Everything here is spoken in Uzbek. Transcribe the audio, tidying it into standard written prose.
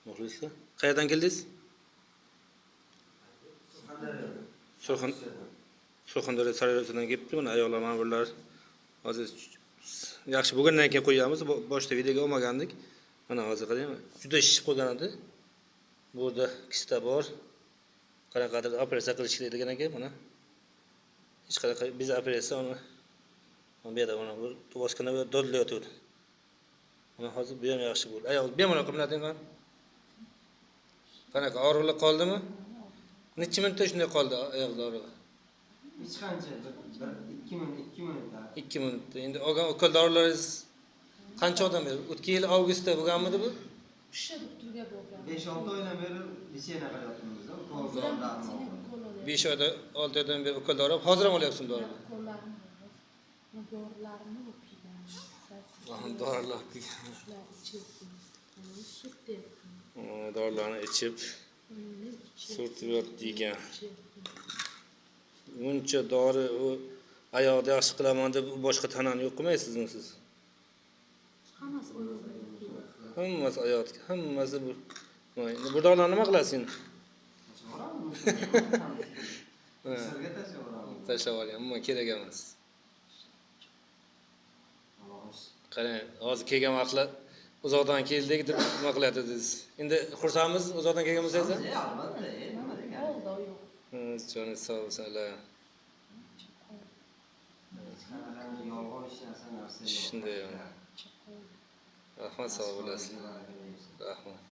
Muxlislar. Qayerdan keldingiz? Surxondaryo Sariosidan kelibdi. Mana ayollar ma'murlar hozir yaxshi bo'lgandan keyin qo'yamiz. Boshda videoga olmagandik. Mana hozir qarang, juda shishib qolgan edi. Bu yerda kista bor. Qanaqadir operatsiya qilish kerak degan ekan, mana. Hech qanaqa biz operatsiya uni bu yerda mana bu boshqana dodlayotdi. Mana hozir bu ham yaxshi bo'ldi. Ayol bemalol qilinadi. Qanaqa og'riqlik qoldimi? Necha minutda shunday qoldi oyoqda og'rig'i? Hech qancha 2 minutda. 2 minutda. Endi olgan ukol dorilaringiz qancha odam berdi? O'tgan yil avgustda bo'lganmidi bu? O'sha doktorga borgan. 5-6 oydan beri litseyga qilyapmiz. 5 oyda 6 oydan beri ukol dori. Hozir ham olyapsizmi dori? Dorilarni o'qigan. Dorilar. Dorilarni ichib surtib degan. Buncha dori u oyoqda yaxshi qilaman deb boshqa tanani yo'q qilmaysizmi siz? Hammasi oyoqda. Hammasi oyoqda, hammasi bu. Bu dorilarni nima qilasiz endi? Tashlab olgan, ammo kerak emas. Qarang, hozir kelgan vaqtlar uzoqdan keldik deb nima qilyapsiz? Endi xursandmiz uzoqdan kelgan bo'lsangiz? Albatta, nima degan? Joningiz sog' bo'lsinlar. Yolg'on ishlansa narsa. Shunday. Rahmat, sog' bo'lasiz. Rahmat.